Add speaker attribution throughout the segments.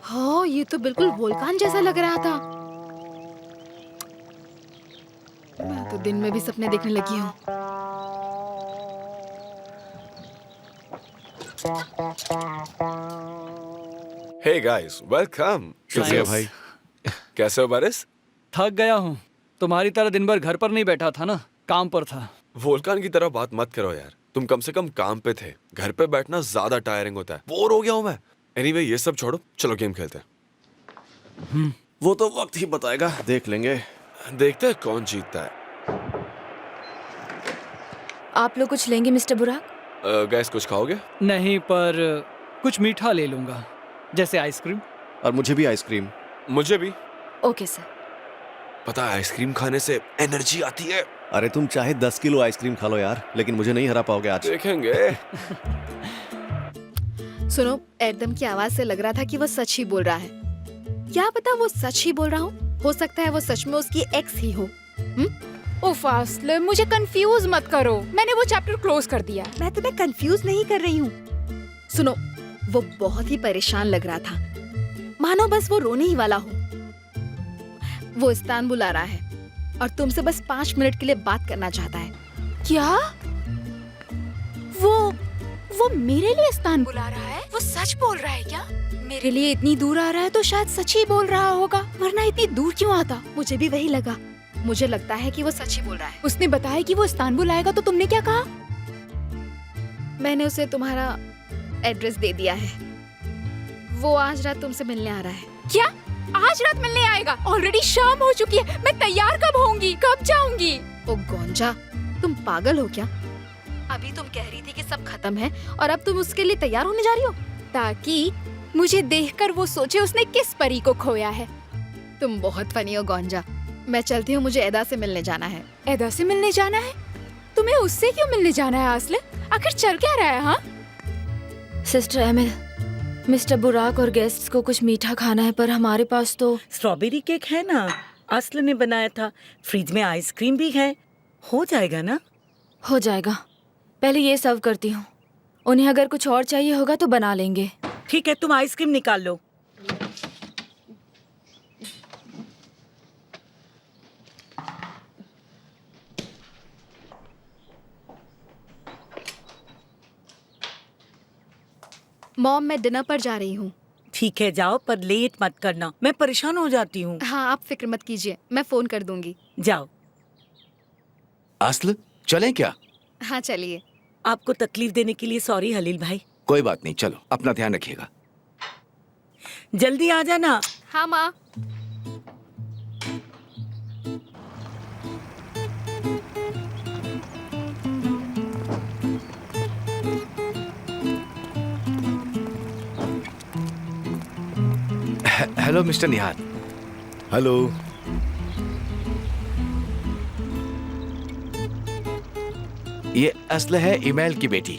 Speaker 1: हाँ, ये तो बिल्कुल वोल्कान जैसा लग रहा था। मैं तो दिन में भी सपने देखने लगी हूँ।
Speaker 2: Hey guys, welcome.
Speaker 3: शुक्रिया भाई।
Speaker 2: कैसे हो बारिश?
Speaker 3: थक गया हूँ। तुम्हारी तरह दिन भर घर पर नहीं बैठा था ना, काम पर था।
Speaker 2: वोल्कान की तरह बात मत करो यार। तुम कम से कम काम पे थे। घर पे बैठना ज्यादा टायरिंग होता है। बोर हो गया हूँ मैं। एनीवे, ये सब छोड़ो, चलो गेम खेलते हैं।
Speaker 4: वो तो वक्त ही बताएगा, देख लेंगे।
Speaker 2: देखते हैं कौन जीतता है।
Speaker 5: आप लोग कुछ लेंगे मिस्टर बुराक?
Speaker 2: गाइस, कुछ खाओगे?
Speaker 3: नहीं, पर कुछ मीठा ले लूंगा, जैसे आइसक्रीम।
Speaker 4: और मुझे भी आइसक्रीम।
Speaker 2: मुझे भी।
Speaker 5: Okay sir.
Speaker 2: पता है, आइसक्रीम खाने से एनर्जी आती है।
Speaker 4: अरे तुम चाहे 10 किलो आइसक्रीम खा लो यार, लेकिन मुझे नहीं हरा पाओगे आज।
Speaker 2: देखेंगे।
Speaker 1: सुनो, एडम की आवाज से लग रहा था कि वो सच ही बोल रहा है। क्या पता वो सच ही बोल रहा हो सकता है वो सच में उसकी एक्स ही हो।
Speaker 6: उफ आस्ल, मुझे कंफ्यूज मत करो। मैंने वो चैप्टर क्लोज कर दिया।
Speaker 1: मैं तुम्हें कंफ्यूज नहीं कर रही हूँ। सुनो, वो बहुत ही परेशान लग रहा था, मानो बस वो रोने ही वाला हो। वो इस्तांबुल आ रहा है और तुमसे बस 5 मिनट के लिए बात करना चाहता है।
Speaker 6: क्या? वो मेरे लिए इस्तांबुल आ रहा है? वो सच बोल रहा है क्या? मेरे लिए इतनी दूर आ रहा है तो शायद सच ही बोल रहा होगा, वरना इतनी दूर क्यों आता?
Speaker 1: मुझे भी वही लगा। मुझे लगता है कि वो सच ही बोल रहा है।
Speaker 6: उसने बताया कि वो इस्तांबुल आएगा, तो तुमने क्या कहा?
Speaker 1: मैंने उसे तुम्हारा एड्रेस दे दिया है। वो आज रात तुमसे मिलने आ रहा है।
Speaker 6: क्या? आज रात मिलने आएगा? ऑलरेडी शाम हो चुकी है। मैं तैयार कब होंगी, कब जाऊंगी?
Speaker 1: ओ गोंजा, तुम पागल हो क्या? अभी तुम कह रही थी कि सब खत्म है और अब तुम उसके लिए तैयार होने जा रही हो?
Speaker 6: ताकि मुझे देखकर वो सोचे उसने किस परी को खोया है।
Speaker 1: तुम बहुत फनी हो गोंजा। मैं चलती हूँ, मुझे एदा से मिलने जाना है।
Speaker 6: एदा से मिलने जाना है? तुम्हें उससे क्यों मिलने जाना है आस्ले? आखिर चल क्या रहा है? हाँ
Speaker 5: सिस्टर एमिल, मिस्टर बुराक और गेस्ट्स को कुछ मीठा खाना है, पर हमारे पास तो
Speaker 7: स्ट्रॉबेरी केक है ना, अस्ल ने बनाया था। फ्रिज में आइसक्रीम भी है, हो जाएगा ना?
Speaker 5: हो जाएगा। पहले ये सर्व करती हूँ, उन्हें अगर कुछ और चाहिए होगा तो बना लेंगे।
Speaker 7: ठीक है, तुम आइसक्रीम निकाल लो।
Speaker 1: मॉम, मैं डिनर पर जा रही हूँ।
Speaker 7: ठीक है, जाओ, पर लेट मत करना, मैं परेशान हो जाती हूँ।
Speaker 1: हाँ, आप फिक्र मत कीजिए, मैं फोन कर दूंगी।
Speaker 7: जाओ।
Speaker 8: अस्ल, चलें क्या?
Speaker 1: हाँ चलिए।
Speaker 7: आपको तकलीफ देने के लिए सॉरी हलील भाई।
Speaker 8: कोई बात नहीं, चलो, अपना ध्यान रखिएगा।
Speaker 7: जल्दी आ जाना।
Speaker 1: हाँ माँ।
Speaker 8: हेलो मिस्टर निहाल।
Speaker 4: हेलो।
Speaker 8: ये अस्ल है ईमेल की बेटी।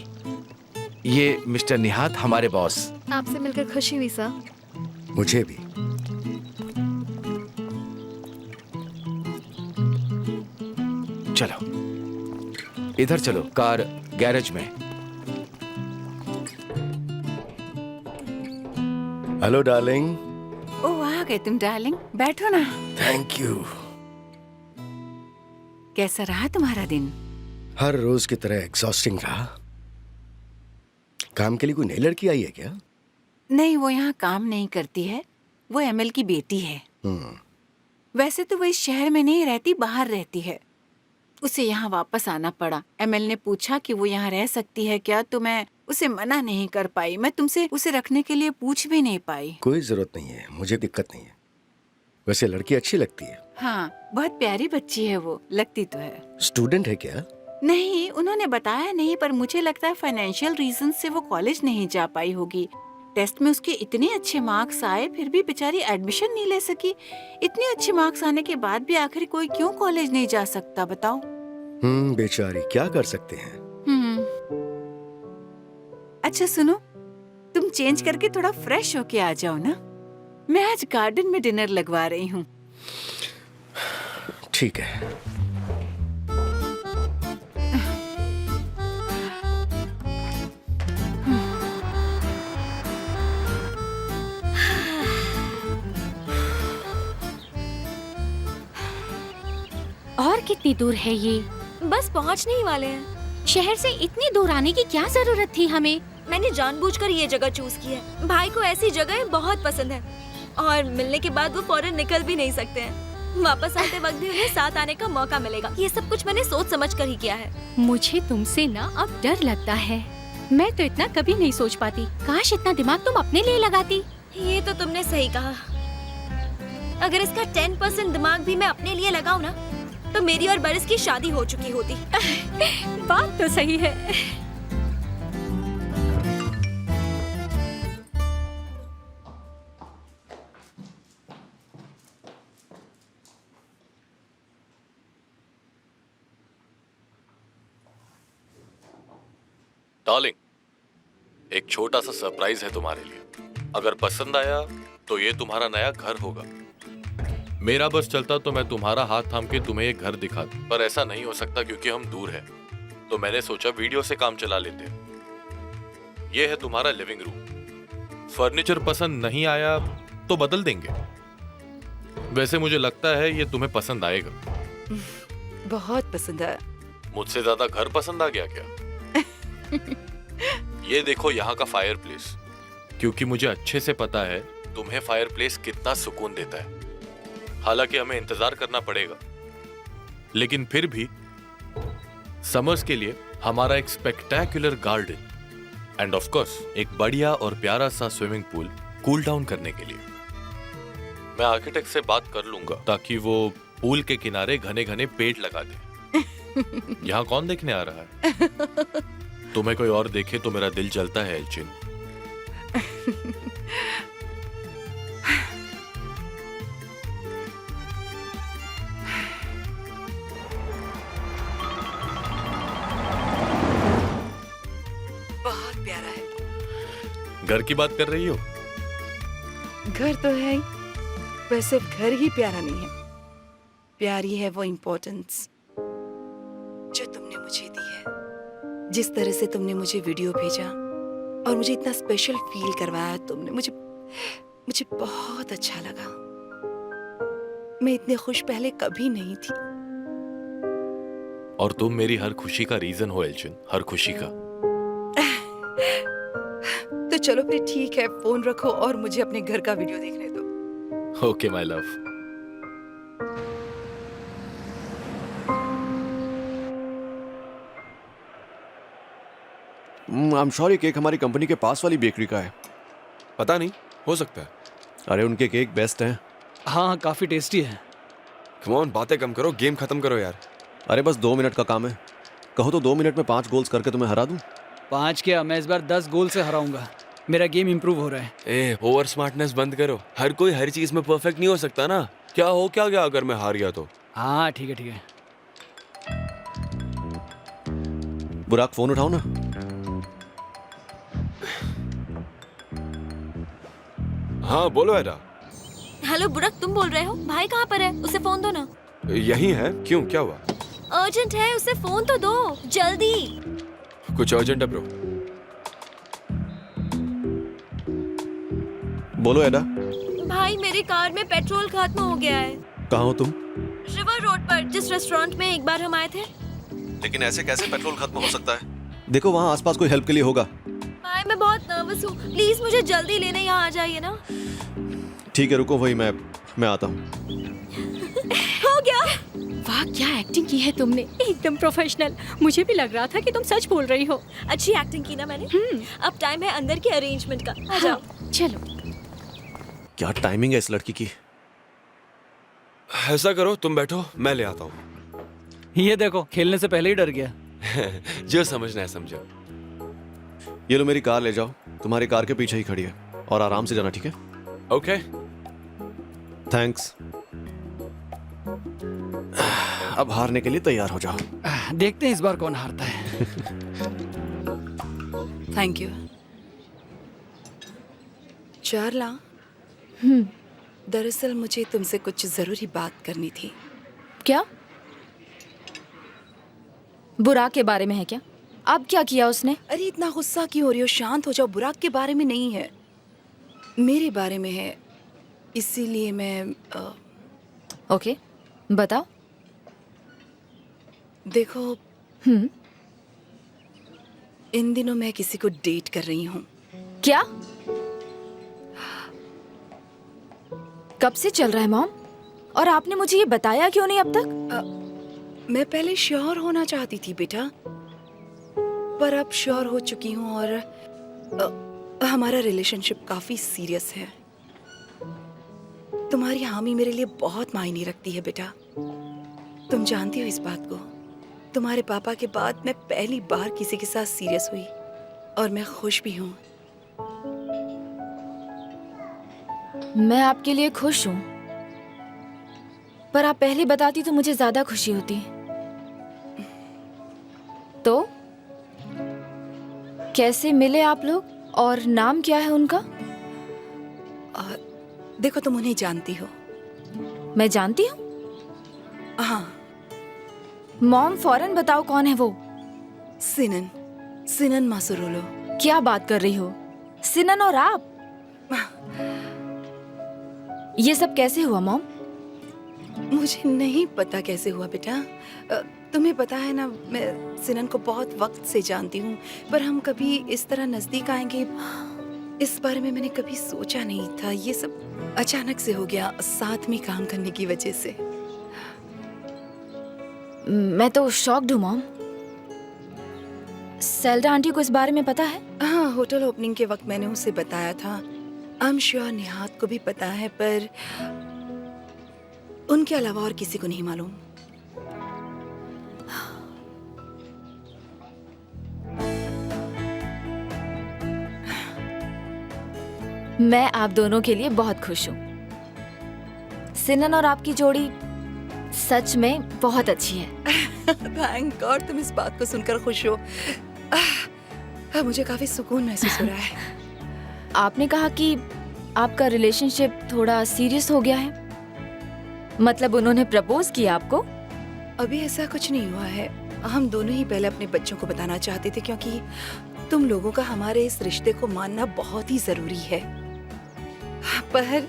Speaker 8: ये मिस्टर निहात, हमारे बॉस।
Speaker 1: आपसे मिलकर खुशी हुई सर।
Speaker 4: मुझे भी।
Speaker 8: चलो, इधर चलो, कार गैरेज में।
Speaker 4: Hello darling.
Speaker 9: ओह, आ गए तुम डार्लिंग, बैठो ना।
Speaker 4: Thank you.
Speaker 9: कैसा रहा तुम्हारा दिन?
Speaker 4: हर रोज की तरह एग्जॉस्टिंग रहा। काम के लिए कोई नई लड़की आई है क्या?
Speaker 9: नहीं, वो यहाँ काम नहीं करती है, वो एमएल की बेटी है। वैसे तो वो इस शहर में नहीं रहती, बाहर रहती है। उसे यहाँ वापस आना पड़ा। एमएल ने पूछा कि वो यहाँ रह सकती है क्या, तो मैं उसे मना नहीं कर पाई। मैं तुमसे उसे रखने के लिए पूछ भी नहीं पाई।
Speaker 4: कोई जरूरत नहीं है, मुझे दिक्कत नहीं है। वैसे लड़की अच्छी लगती है।
Speaker 9: हाँ, बहुत प्यारी बच्ची है वो, लगती तो है।
Speaker 4: स्टूडेंट है क्या?
Speaker 9: नहीं, उन्होंने बताया नहीं, पर मुझे लगता है फाइनेंशियल रीजन से वो कॉलेज नहीं जा पाई होगी। टेस्ट में उसके इतने अच्छे मार्क्स आए, फिर भी बेचारी एडमिशन नहीं ले सकी। इतने अच्छे मार्क्स आने के बाद भी आखिर कोई क्यों कॉलेज नहीं जा सकता, बताओ।
Speaker 4: बेचारी, क्या कर सकते हैं।
Speaker 9: अच्छा सुनो, तुम चेंज करके थोड़ा फ्रेश होके आ जाओ ना। मैं आज गार्डन में डिनर लगवा रही हूँ।
Speaker 4: ठीक है।
Speaker 6: कितनी दूर है ये?
Speaker 5: बस पहुंचने ही वाले हैं।
Speaker 6: शहर से इतनी दूर आने की क्या जरूरत थी हमें?
Speaker 5: मैंने जानबूझकर ये जगह चूज की है। भाई को ऐसी जगह बहुत पसंद है और मिलने के बाद वो फौरन निकल भी नहीं सकते हैं। वापस आते वक्त भी उन्हें साथ आने का मौका मिलेगा। ये सब कुछ मैंने सोच समझ कर ही किया है।
Speaker 6: मुझे तुमसे ना अब डर लगता है। मैं तो इतना कभी नहीं सोच पाती। काश इतना दिमाग तुम अपने लिए लगाती।
Speaker 5: ये तो तुमने सही कहा। अगर इसका 10% दिमाग भी मैं अपने लिए लगाऊं ना, तो मेरी और बरिस की शादी हो चुकी होती।
Speaker 6: बात तो सही है।
Speaker 10: डार्लिंग, एक छोटा सा सरप्राइज है तुम्हारे लिए। अगर पसंद आया तो ये तुम्हारा नया घर होगा। मेरा बस चलता तो मैं तुम्हारा हाथ थाम के तुम्हें ये घर दिखा दूं, पर ऐसा नहीं हो सकता क्योंकि हम दूर हैं। तो मैंने सोचा वीडियो से काम चला लेते हैं। ये है तुम्हारा लिविंग रूम। फर्नीचर पसंद नहीं आया तो बदल देंगे। वैसे मुझे लगता है ये तुम्हें पसंद आएगा।
Speaker 9: बहुत पसंद है।
Speaker 10: मुझसे ज्यादा घर पसंद आ गया क्या? ये देखो यहाँ का फायर प्लेस, क्योंकि मुझे अच्छे से पता है तुम्हें फायर प्लेस कितना सुकून देता है। हालांकि हमें इंतजार करना पड़ेगा, लेकिन फिर भी समर्स के लिए हमारा एक spectacular garden end of course एक बढ़िया और प्यारा सा स्विमिंग पूल कूल डाउन करने के लिए। मैं आर्किटेक्ट से बात कर लूंगा ताकि वो पूल के किनारे घने घने पेड़ लगा दे। यहाँ कौन देखने आ रहा है? तुम्हें कोई और देखे तो मेरा दिल जलता है एल्चिन।
Speaker 9: बहुत प्यारा है।
Speaker 10: घर की बात कर रही हो?
Speaker 9: घर तो है ही, पर सिर्फ घर ही प्यारा नहीं है। प्यारी है वो इम्पोर्टेंस जो तुमने मुझे दी है। जिस तरह से तुमने मुझे वीडियो भेजा और मुझे इतना स्पेशल फील करवाया तुमने, मुझे बहुत अच्छा लगा। मैं इतने खुश पहले कभी नहीं थी।
Speaker 10: और तुम मेरी हर खुशी का रीजन हो एल्चिन, हर खुशी का।
Speaker 9: तो चलो फिर ठीक है, फोन रखो और मुझे अपने घर का वीडियो देखने दो।
Speaker 10: Okay my love.
Speaker 4: I am sorry, cake हमारी कंपनी के पास वाली बेकरी का है।
Speaker 2: पता नहीं, हो सकता है।
Speaker 4: अरे उनके केक बेस्ट हैं।
Speaker 3: हाँ, काफ़ी टेस्टी है।
Speaker 2: कम ऑन, बातें कम करो, गेम खत्म करो यार।
Speaker 4: अरे बस 2 मिनट का काम है। कहो तो 2 मिनट में 5 गोल्स करके तुम्हें हरा दूं।
Speaker 3: 5 क्या, मैं इस बार 10 गोल से हराऊंगा। मेरा गेम इंप्रूव हो रहा है।
Speaker 2: ए, ओवर स्मार्टनेस बंद करो। हर कोई हर चीज में परफेक्ट नहीं हो सकता ना। क्या हो क्या गया अगर मैं हार गया तो?
Speaker 3: हाँ ठीक है ठीक है।
Speaker 4: बुराक, फोन उठाओ ना।
Speaker 2: हाँ बोलो एडा।
Speaker 5: हेलो बुरक, तुम बोल रहे हो? भाई कहाँ पर है? उसे फोन दो ना।
Speaker 2: यही है, क्यों, क्या हुआ?
Speaker 5: अर्जेंट है, उसे फोन तो दो जल्दी।
Speaker 2: कुछ अर्जेंट है ब्रो?
Speaker 4: बोलो एडा।
Speaker 5: भाई मेरी कार में पेट्रोल खत्म हो गया है।
Speaker 4: कहाँ हो तुम?
Speaker 5: रिवर रोड पर, जिस रेस्टोरेंट में एक बार हम आए थे।
Speaker 4: लेकिन ऐसे कैसे पेट्रोल खत्म हो सकता है? देखो वहाँ आसपास कोई हेल्प के लिए होगा।
Speaker 5: भाई मैं बहुत नर्वस हूँ, प्लीज मुझे जल्दी लेने यहाँ आ जाइए ना।
Speaker 4: ठीक है रुको, वही मैं आता हूँ।
Speaker 5: हो गया।
Speaker 6: वाह, क्या एक्टिंग की है तुमने, एकदम प्रोफेशनल। मुझे भी लग रहा था कि तुम सच बोल रही हो।
Speaker 5: अच्छी एक्टिंग की ना मैंने। अब टाइम है अंदर के अरेंजमेंट का। आ जाओ।
Speaker 6: चलो।
Speaker 4: क्या टाइमिंग है इस लड़की की।
Speaker 2: ऐसा करो, तुम बैठो, मैं ले आता हूँ।
Speaker 3: ये देखो, खेलने से पहले ही डर गया।
Speaker 2: जो समझना है समझो।
Speaker 4: ये लो मेरी कार ले जाओ, तुम्हारी कार के पीछे ही खड़ी है, और आराम से जाना, ठीक है?
Speaker 2: ओके।
Speaker 4: थैंक्स। अब हारने के लिए तैयार हो जाओ।
Speaker 3: देखते हैं इस बार कौन हारता है।
Speaker 9: Thank you. चारला, दरअसल मुझे तुमसे कुछ जरूरी बात करनी थी।
Speaker 5: क्या? बुराक के बारे में है क्या? अब क्या किया उसने?
Speaker 9: अरे इतना गुस्सा क्यों हो रही हो? शांत हो जाओ। बुराक के बारे में नहीं है, मेरे बारे में है। इसीलिए मैं
Speaker 5: ओके, बताओ।
Speaker 7: देखो,
Speaker 6: हम्म,
Speaker 7: इन दिनों मैं किसी को डेट कर रही हूँ।
Speaker 6: क्या? कब से चल रहा है मॉम? और आपने मुझे ये बताया क्यों नहीं अब तक?
Speaker 7: मैं पहले श्योर होना चाहती थी बेटा, पर अब श्योर हो चुकी हूँ और हमारा रिलेशनशिप काफी सीरियस है। तुम्हारी हामी मेरे लिए बहुत मायने रखती है बेटा। तुम जानती हो इस बात को। तुम्हारे पापा के बाद मैं पहली बार किसी के साथ सीरियस हुई और मैं खुश भी हूँ।
Speaker 6: मैं आपके लिए खुश हूँ, पर आप पहले बताती तो मुझे ज्यादा खुशी होती। तो कैसे मिले आप लोग और नाम क्या है उनका?
Speaker 7: देखो, तुम उन्हें जानती हो।
Speaker 6: मैं जानती हूँ।
Speaker 7: हाँ,
Speaker 6: मॉम फौरन बताओ कौन है वो?
Speaker 7: सिनन मासुरोलो।
Speaker 6: क्या बात कर रही हो? सिनन और आप? ये सब कैसे हुआ मॉम?
Speaker 7: मुझे नहीं पता कैसे हुआ बेटा। तुम्हें पता है ना, मैं सिनन को बहुत वक्त से जानती हूँ, पर हम कभी इस तरह नजदीक आएंगे इस बारे में मैंने कभी सोचा नहीं था। ये सब अचानक से हो गया, साथ में काम करने की वजह से।
Speaker 6: मैं तो शॉक्ड हूँ मॉम। सेल्डा आंटी को इस बारे में पता है?
Speaker 7: हाँ, होटल ओपनिंग के वक्त मैंने उसे बताया था। आई एम श्योर निहात को भी पता है, पर उनके अलावा और किसी को नहीं मालूम।
Speaker 6: मैं आप दोनों के लिए बहुत खुश हूँ। सिनन और आपकी जोड़ी सच में बहुत अच्छी है।
Speaker 7: थैंक गॉड, तुम इस बात को सुनकर खुश हो। मुझे काफी सुकून महसूस हो रहा है।
Speaker 6: आपने कहा कि आपका रिलेशनशिप थोड़ा सीरियस हो गया है, मतलब उन्होंने प्रपोज किया आपको?
Speaker 7: अभी ऐसा कुछ नहीं हुआ है। हम दोनों ही पहले अपने बच्चों को बताना चाहते थे, क्योंकि तुम लोगों का हमारे इस रिश्ते को मानना बहुत ही जरूरी है। पर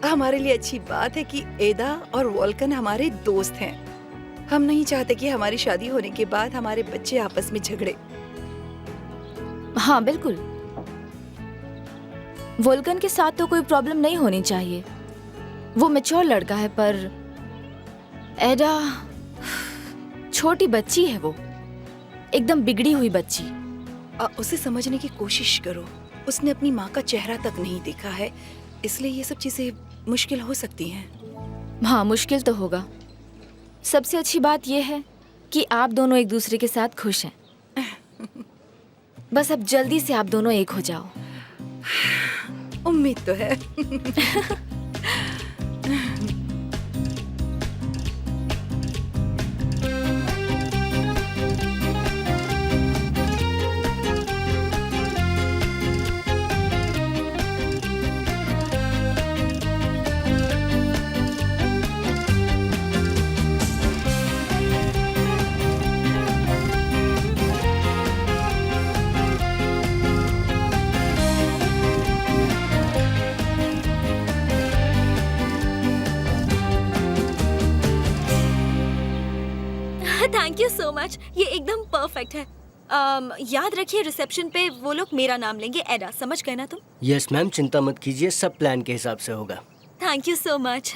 Speaker 7: हमारे लिए अच्छी बात है कि एदा और वोल्कन हमारे दोस्त हैं। हम नहीं चाहते कि हमारी शादी होने के बाद हमारे बच्चे आपस में झगड़े।
Speaker 6: हाँ बिल्कुल, वोल्कन के साथ तो कोई प्रॉब्लम नहीं होनी चाहिए। वो मैच्योर लड़का है, पर एडा छोटी बच्ची है, वो एकदम बिगड़ी हुई बच्ची।
Speaker 7: उसे समझने की कोशिश करो। उसने अपनी माँ का चेहरा तक नहीं देखा है, इसलिए ये सब चीजें मुश्किल हो सकती हैं।
Speaker 6: हाँ, मुश्किल तो होगा। सबसे अच्छी बात यह है कि आप दोनों एक दूसरे के साथ खुश हैं। बस अब जल्दी से आप दोनों एक हो जाओ।
Speaker 7: उम्मीद तो है।
Speaker 5: थैंक यू सो मच, ये एकदम परफेक्ट है। याद रखिए, रिसेप्शन पे वो लोग मेरा नाम लेंगे, एडा। समझ गए ना तुम?
Speaker 11: यस मैम, चिंता मत कीजिए, सब प्लान के हिसाब से होगा।
Speaker 5: Thank you so much.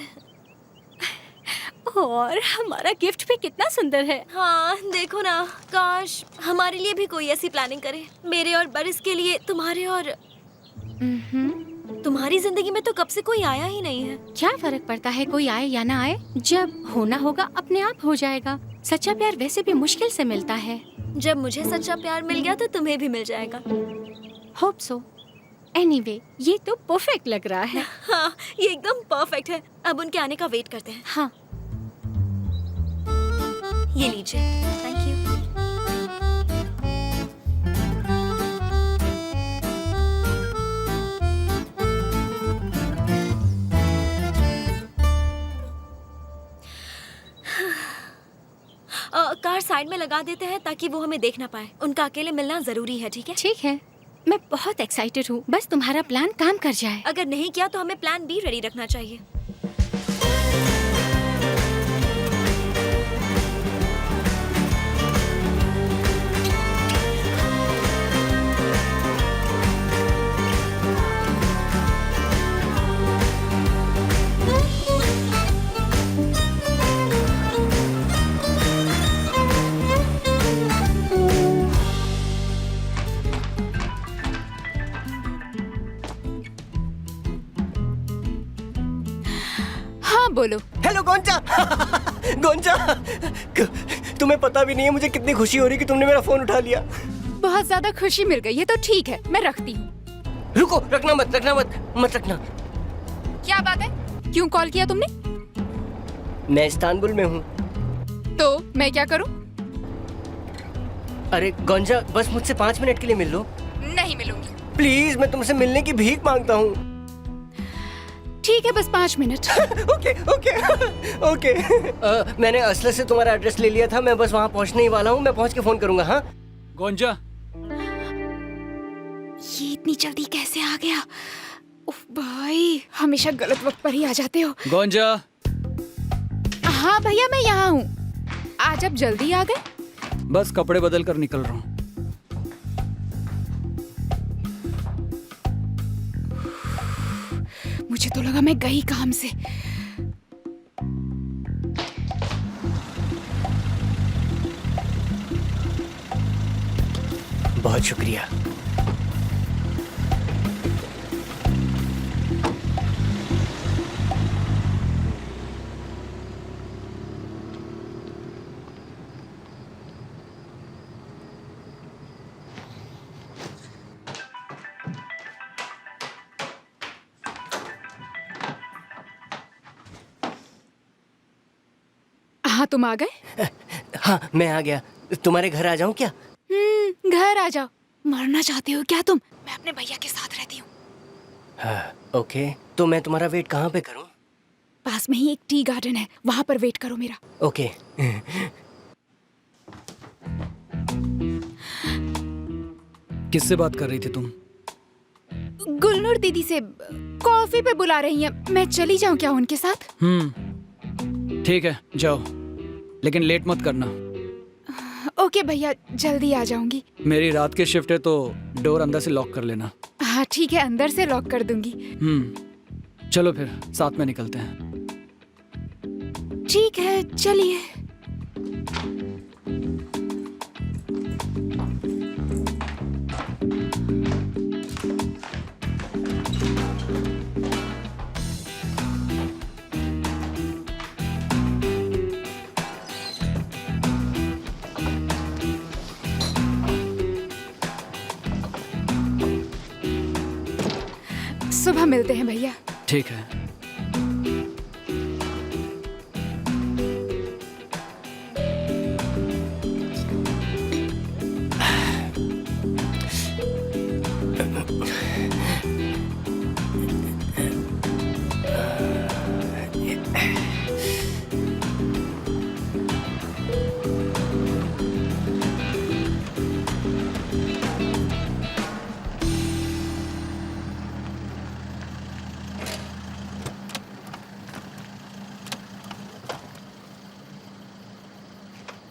Speaker 6: और हमारा गिफ्ट भी कितना सुंदर है।
Speaker 5: हाँ देखो ना, काश हमारे लिए भी कोई ऐसी प्लानिंग करे। मेरे और बरिस के लिए। तुम्हारे और तुम्हारी जिंदगी में तो कब से कोई आया ही नहीं है।
Speaker 6: क्या फर्क पड़ता है कोई आए या ना आए, जब होना होगा अपने आप हो जाएगा। सच्चा प्यार वैसे भी मुश्किल से मिलता है।
Speaker 5: जब मुझे सच्चा प्यार मिल गया तो तुम्हें भी मिल जाएगा।
Speaker 6: Hope so. एनीवे, ये तो परफेक्ट लग रहा है।
Speaker 5: हाँ, ये एकदम परफेक्ट है। अब उनके आने का वेट करते हैं।
Speaker 6: हाँ,
Speaker 5: ये लीजिए। Thank you. कार साइड में लगा देते हैं ताकि वो हमें देख ना पाए। उनका अकेले मिलना जरूरी है, ठीक है?
Speaker 6: ठीक है। मैं बहुत एक्साइटेड हूँ, बस तुम्हारा प्लान काम कर जाए।
Speaker 5: अगर नहीं किया तो हमें प्लान बी रेडी रखना चाहिए।
Speaker 11: हेलो गोंजा। गोंजा, तुम्हें पता भी नहीं है मुझे कितनी खुशी हो रही कि तुमने मेरा फोन उठा लिया।
Speaker 7: बहुत ज्यादा खुशी मिल गई है तो ठीक है, मैं रखती हूँ।
Speaker 11: रुको, रखना मत, रखना मत रखना।
Speaker 7: क्या बात है, क्यों कॉल किया तुमने?
Speaker 11: मैं इस्तांबुल में हूँ।
Speaker 7: तो मैं क्या करूँ?
Speaker 11: अरे गोंजा, बस मुझसे 5 मिनट के लिए मिल लो।
Speaker 7: नहीं मिलूंगी।
Speaker 11: प्लीज, मैं तुमसे मिलने की भीख मांगता हूँ।
Speaker 7: ठीक है, बस 5 मिनट।
Speaker 11: Okay okay okay. मैंने असलत से तुम्हारा एड्रेस ले लिया था, मैं बस वहाँ पहुँचने ही वाला हूँ। मैं पहुँच के फोन करूंगा। हाँ
Speaker 3: गोंजा,
Speaker 7: ये इतनी जल्दी कैसे आ गया? उफ भाई, हमेशा गलत वक्त पर ही आ जाते हो।
Speaker 3: गोंजा।
Speaker 7: हाँ भैया, मैं यहाँ हूँ। आज आप जल्दी आ गए?
Speaker 3: बस कपड़े बदल कर निकल रहा हूँ।
Speaker 7: मुझे तो लगा मैं गई काम से।
Speaker 11: बहुत शुक्रिया।
Speaker 7: हाँ, तुम आ गए?
Speaker 11: हाँ, मैं आ गया। तुम्हारे घर आ जाऊं क्या?
Speaker 7: घर आ जाओ। मरना चाहते हो क्या तुम? मैं अपने भैया के साथ रहती हूँ।
Speaker 11: हाँ, ओके। तो मैं तुम्हारा वेट कहाँ पे करूं?
Speaker 7: पास में ही एक टी गार्डन है, वहाँ पर वेट करो मेरा।
Speaker 11: ओके।
Speaker 3: किससे बात कर रही थी तुम?
Speaker 7: गुलनूर दीदी से कॉफी पे बुला रही हैं। मैं चली जाऊं क्या उनके साथ?
Speaker 3: ठीक है, जाओ, लेकिन लेट मत करना।
Speaker 7: ओके भैया, जल्दी आ जाऊंगी।
Speaker 3: मेरी रात की शिफ्ट है तो डोर अंदर से लॉक कर लेना।
Speaker 7: हाँ ठीक है, अंदर से लॉक कर दूंगी।
Speaker 3: चलो फिर साथ में निकलते हैं।
Speaker 7: ठीक है, चलिए। सुबह मिलते हैं भैया।
Speaker 3: ठीक है।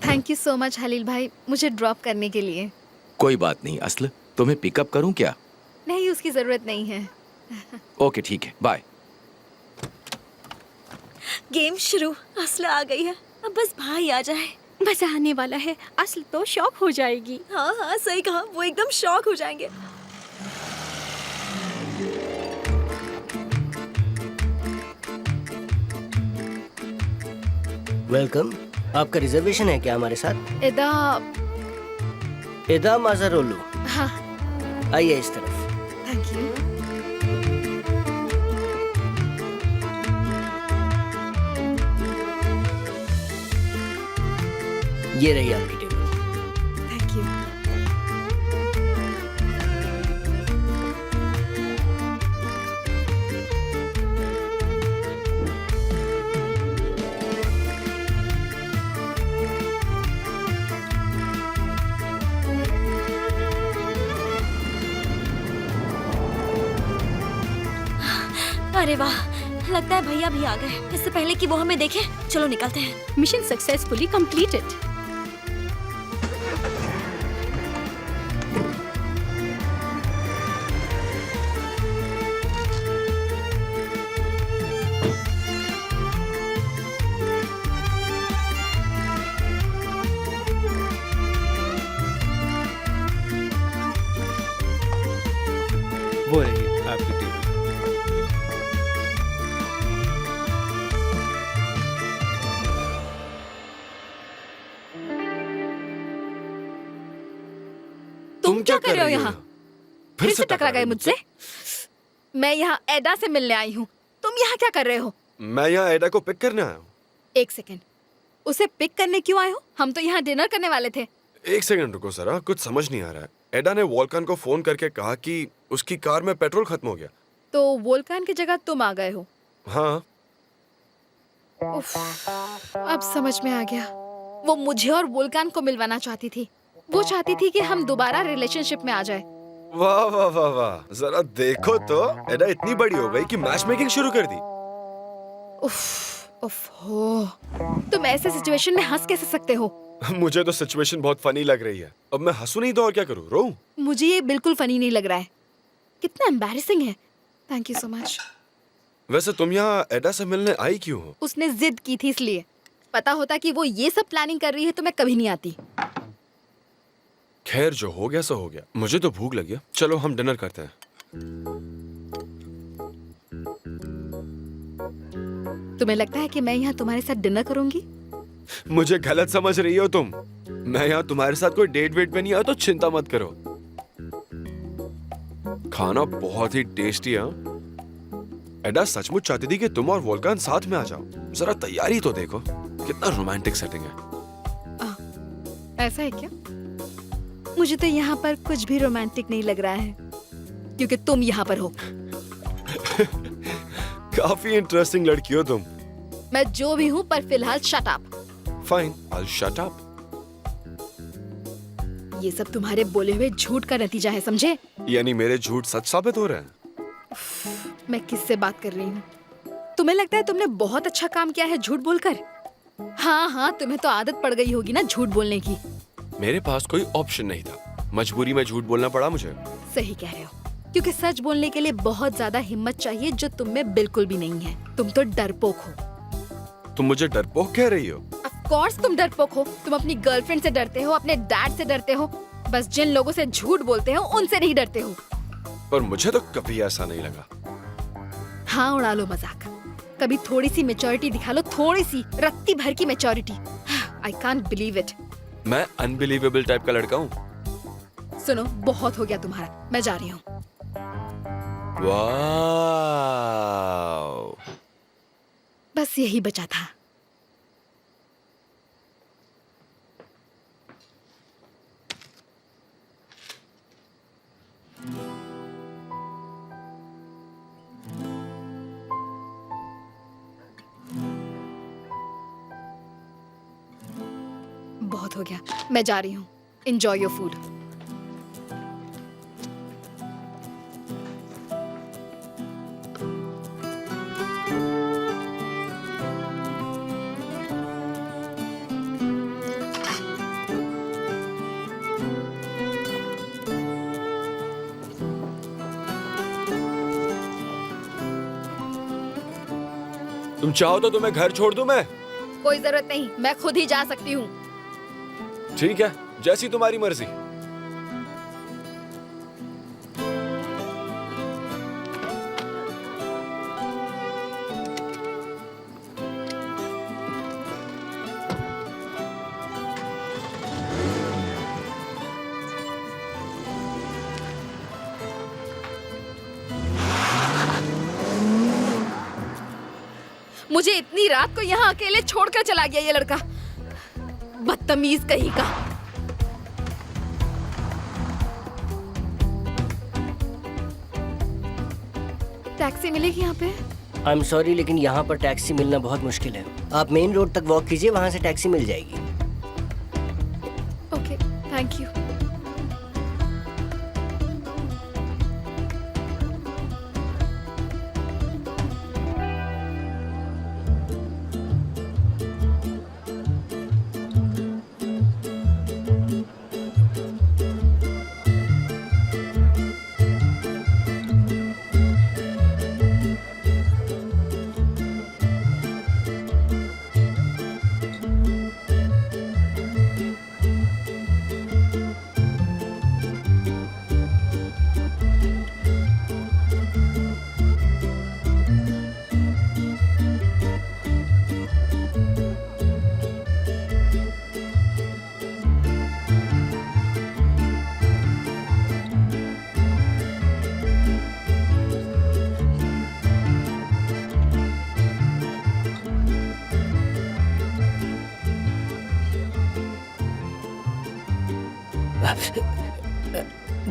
Speaker 1: Thank you so much haleem भाई, मुझे ड्रॉप करने के लिए।
Speaker 8: कोई बात नहीं असल, तुम्हें पिकअप करूं क्या?
Speaker 1: नहीं, उसकी जरूरत नहीं है।
Speaker 8: ओके ठीक है, बाय।
Speaker 5: गेम शुरू। असला आ गई है, अब बस भाई आ जाए।
Speaker 7: मजा आने वाला है। असल तो शॉक हो जाएगी।
Speaker 5: हाँ हाँ, सही कहा, वो एकदम शॉक हो जाएंगे।
Speaker 11: वेलकम। आपका रिजर्वेशन है क्या हमारे साथ?
Speaker 1: एदा।
Speaker 11: एदा माजारोलू।
Speaker 1: हाँ।
Speaker 11: आइए इस तरफ।
Speaker 1: Thank you.
Speaker 11: ये रही आपकी टेबल।
Speaker 1: Thank you.
Speaker 5: अरे वाह, लगता है भैया भी आ गए। इससे पहले कि वो हमें देखे, चलो निकलते हैं।
Speaker 7: Mission successfully completed.
Speaker 12: वो रही आपकी टेबल।
Speaker 1: तुम क्या कर रहे हो यहाँ? फिर से टकरा गए मुझसे? मैं यहाँ एडा से मिलने आई हूँ, तुम यहाँ क्या कर रहे हो?
Speaker 2: मैं यहाँ एडा को पिक करने आया हूँ।
Speaker 1: एक सेकेंड, उसे पिक करने क्यों आए हो? हम तो यहाँ डिनर करने वाले थे।
Speaker 2: एक सेकंड रुको जरा, कुछ समझ नहीं आ रहा है। एडा ने वोल्कान को फोन करके कहा कि उसकी कार में पेट्रोल खत्म हो गया।
Speaker 1: तो वोल्कान की जगह तुम आ गए हो?
Speaker 2: हाँ।
Speaker 1: उफ, अब समझ में आ गया। वो मुझे और वोल्कान को मिलवाना चाहती थी। वो चाहती थी कि हम दोबारा रिलेशनशिप में आ जाए।
Speaker 2: वाह वाह वाह वाह, जरा देखो तो, एडा इतनी बड़ी हो गई कि मैच मेकिंग शुरू कर दी।
Speaker 1: उफ, उफ हो। तुम ऐसे सिचुएशन में हंस कैसे सकते हो?
Speaker 2: मुझे तो सिचुएशन बहुत फनी लग रही है। अब मैं हंसू नहीं तो और क्या करूं, रोऊं?
Speaker 1: मुझे ये बिल्कुल फनी नहीं लग रहा है। कितना एम्बैरेसिंग है। Thank you so much.
Speaker 2: वैसे तुम यहाँ एडा से मिलने आई क्यों हो?
Speaker 1: उसने जिद की थी इसलिए। पता होता कि वो ये सब प्लानिंग कर रही है तो मैं कभी नहीं आती।
Speaker 2: खैर, जो हो गया सो हो गया। मुझे तो भूख लगी है, चलो हम डिनर करते हैं।
Speaker 1: तुम्हें लगता है कि मैं यहाँ तुम्हारे साथ डिनर करूंगी?
Speaker 2: मुझे गलत समझ रही हो तुम। मैं यहाँ तुम्हारे साथ कोई डेट वेट पे नहीं आया, तो चिंता मत करो। खाना बहुत ही टेस्टी है। एडा सचमुच चाहती थी कि तुम और वोल्कान साथ में आ जाओ। जरा तैयारी तो देखो, कितना रोमांटिक सेटिंग है।
Speaker 1: ऐसा है क्या? मुझे तो यहाँ पर कुछ भी रोमांटिक नहीं लग रहा है, क्योंकि तुम यहाँ पर हो।
Speaker 2: काफी इंटरेस्टिंग लड़की हो तुम।
Speaker 1: मैं जो भी हूँ, पर फिलहाल shut up.
Speaker 2: Fine, I'll shut up।
Speaker 1: ये सब तुम्हारे बोले हुए झूठ का नतीजा है, समझे?
Speaker 2: यानी मेरे झूठ सच साबित हो रहे हैं?
Speaker 1: मैं किससे बात कर रही हूँ? तुम्हें लगता है तुमने बहुत अच्छा काम किया है झूठ बोलकर? हाँ हाँ, तुम्हें तो आदत पड़ गई होगी ना झूठ बोलने की।
Speaker 2: मेरे पास कोई ऑप्शन नहीं था, मजबूरी में झूठ बोलना पड़ा मुझे।
Speaker 1: सही कह रहे हो, क्योंकि सच बोलने के लिए बहुत ज्यादा हिम्मत चाहिए, जो तुम में बिल्कुल भी नहीं है। तुम तो डरपोक हो।
Speaker 2: तुम मुझे डरपोक कह रही हो?
Speaker 1: ऑफ कोर्स तुम डरपोक हो। तुम अपनी गर्लफ्रेंड से डरते हो, अपने डैड से डरते हो। बस जिन लोगों से झूठ बोलते हो उनसे नहीं डरते हो।
Speaker 2: पर मुझे तो कभी ऐसा नहीं लगा।
Speaker 1: हाँ, उड़ा लो मजाक। कभी थोड़ी सी मैच्योरिटी दिखा लो, थोड़ी सी रत्ती भर की maturity. I can't believe it.
Speaker 2: मैं अनबिलीवेबल टाइप का लड़का हूँ।
Speaker 1: सुनो, बहुत हो गया तुम्हारा, मैं जा रही हूँ।
Speaker 2: वाह,
Speaker 1: बस यही बचा था। बहुत हो गया, मैं जा रही हूँ। Enjoy your food.
Speaker 2: तुम चाहो तो तुम्हें घर छोड़ दूं मैं?
Speaker 1: कोई जरूरत नहीं, मैं खुद ही जा सकती हूँ।
Speaker 2: ठीक है, जैसी तुम्हारी मर्जी।
Speaker 1: मुझे इतनी रात को यहाँ अकेले छोड़कर चला गया ये लड़का, बदतमीज कहीं का। टैक्सी मिलेगी यहाँ पे?
Speaker 11: आई एम सॉरी, लेकिन यहाँ पर टैक्सी मिलना बहुत मुश्किल है। आप मेन रोड तक वॉक कीजिए, वहाँ से टैक्सी मिल जाएगी।
Speaker 1: Okay, thank you.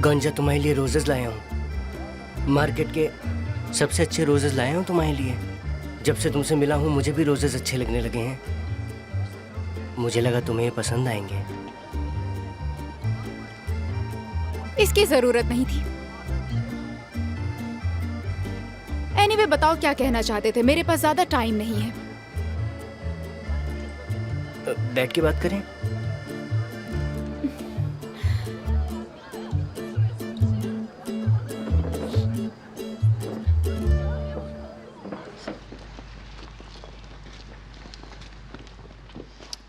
Speaker 11: गंजा तुम्हारे लिए रोजेस लाया हूँ, मार्केट के सबसे अच्छे रोजेस लाया हूँ तुम्हारे लिए। जब से तुमसे मिला हूँ मुझे भी रोजेस अच्छे लगने लगे हैं। मुझे लगा तुम्हें ये पसंद आएंगे।
Speaker 6: इसकी जरूरत नहीं थी। एनीवे बताओ क्या कहना चाहते थे, मेरे पास ज्यादा टाइम नहीं है।
Speaker 11: बैठ के बात करें।